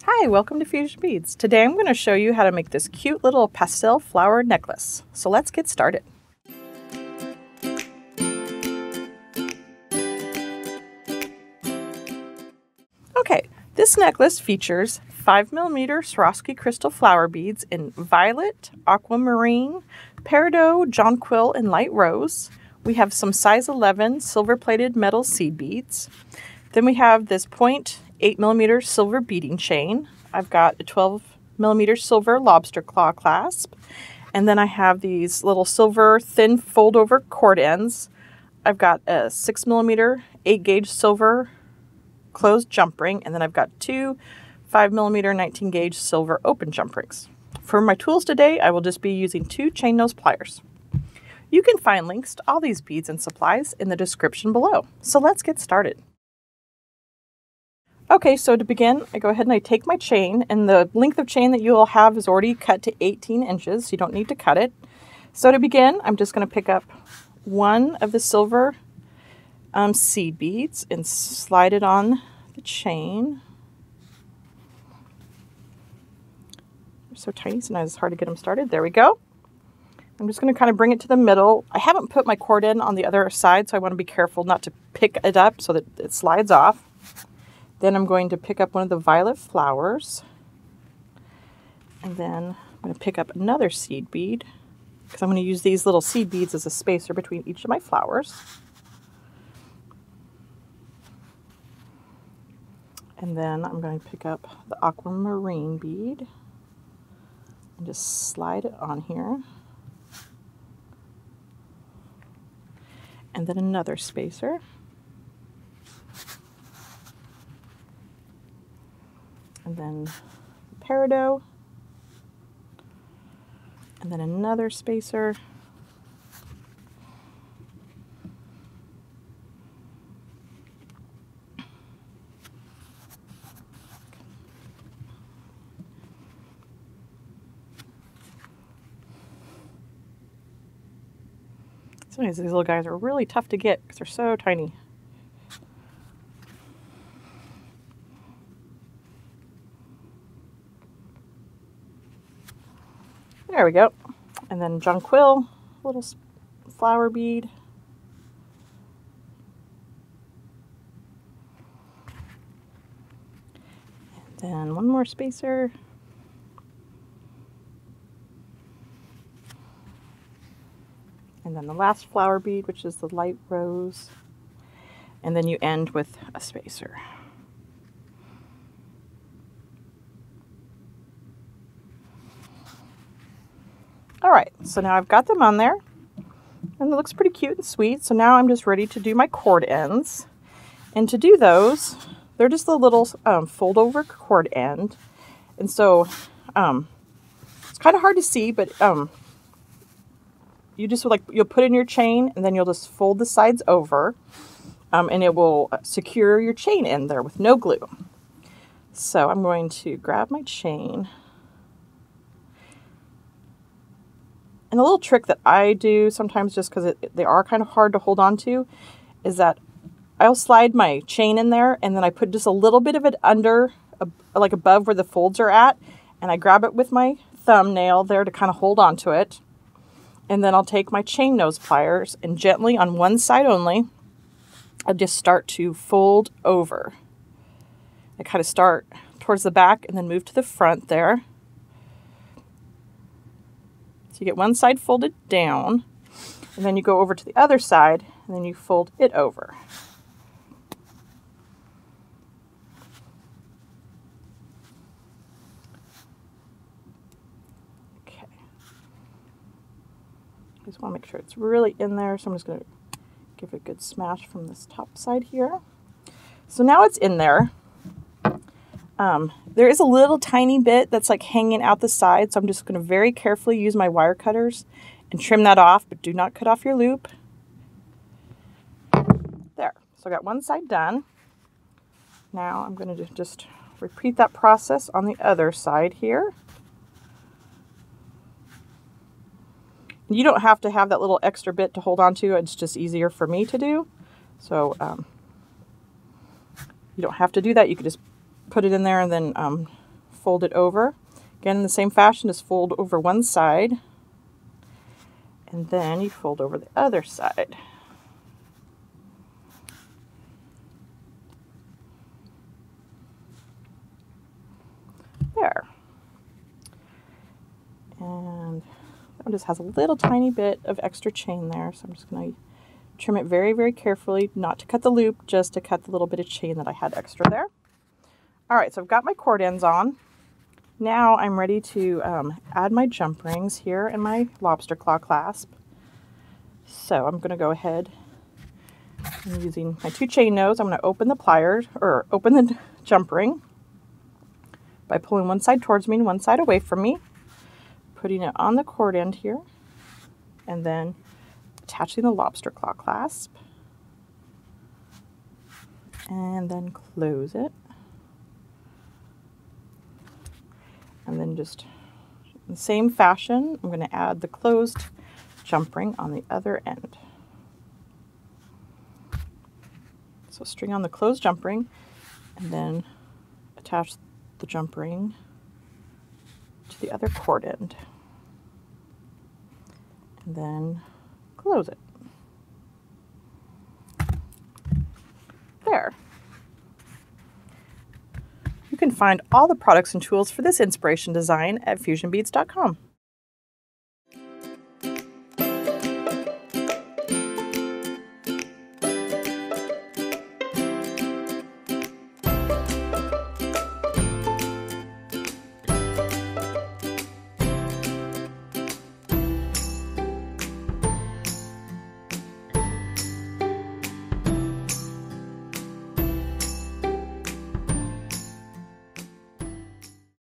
Hi, welcome to Fusion Beads. Today I'm going to show you how to make this cute little pastel flower necklace. So let's get started. Okay, this necklace features 5mm Swarovski Crystal Flower Beads in violet, aquamarine, peridot, jonquil, and light rose. We have some size 11 silver-plated metal seed beads. Then we have this 0.8mm silver beading chain. I've got a 12mm silver lobster claw clasp. And then I have these little silver thin fold-over cord ends. I've got a 6mm 8-gauge silver closed jump ring. And then I've got two 5mm 19-gauge silver open jump rings. For my tools today, I will just be using two chain nose pliers. You can find links to all these beads and supplies in the description below. So let's get started. Okay, so to begin, I go ahead and I take my chain, and the length of chain that you will have is already cut to 18 inches, so you don't need to cut it. So to begin, I'm just going to pick up one of the silver seed beads and slide it on the chain. They're so tiny, sometimes it's hard to get them started. There we go. I'm just going to kind of bring it to the middle. I haven't put my cord in on the other side, so I want to be careful not to pick it up so that it slides off. Then I'm going to pick up one of the violet flowers. And then I'm going to pick up another seed bead, because I'm going to use these little seed beads as a spacer between each of my flowers. And then I'm going to pick up the aquamarine bead and just slide it on here. And then another spacer. And then peridot, and then another spacer, sometimes these little guys are really tough to get because they're so tiny. There we go. And then jonquil, little flower bead. And then one more spacer. And then the last flower bead, which is the light rose. And then you end with a spacer. All right, so now I've got them on there, and it looks pretty cute and sweet. So now I'm just ready to do my cord ends. And to do those, they're just the little fold-over cord end. And so it's kind of hard to see, but you just you'll put in your chain, and then you'll just fold the sides over, and it will secure your chain in there with no glue. So I'm going to grab my chain. And a little trick that I do sometimes, just because they are kind of hard to hold on to, is that I'll slide my chain in there, and then I put just a little bit of it under, like above where the folds are at, and I grab it with my thumbnail there to kind of hold on to it. And then I'll take my chain nose pliers and gently on one side only, I'll just start to fold over. I kind of start towards the back and then move to the front there. So you get one side folded down, and then you go over to the other side, and then you fold it over. Okay. I just want to make sure it's really in there, so I'm just going to give it a good smash from this top side here. So now it's in there. There is a little tiny bit that's like hanging out the side, so I'm just going to very carefully use my wire cutters and trim that off, but do not cut off your loop. There. So I got one side done. Now I'm going to just repeat that process on the other side here. You don't have to have that little extra bit to hold on to. It's just easier for me to do. So you don't have to do that. You could just put it in there and then fold it over. Again, in the same fashion, just fold over one side, and then you fold over the other side. There. And that one just has a little tiny bit of extra chain there, so I'm just going to trim it very, very carefully, not to cut the loop, just to cut the little bit of chain that I had extra there. All right, so I've got my cord ends on. Now I'm ready to add my jump rings here in my lobster claw clasp. So I'm going to go ahead and using my 2 chain nose, I'm going to open the pliers, or open the jump ring by pulling one side towards me and one side away from me, putting it on the cord end here, and then attaching the lobster claw clasp, and then close it. And then just in the same fashion, I'm going to add the closed jump ring on the other end. So string on the closed jump ring and then attach the jump ring to the other cord end. And then close it. There. You can find all the products and tools for this inspiration design at fusionbeads.com.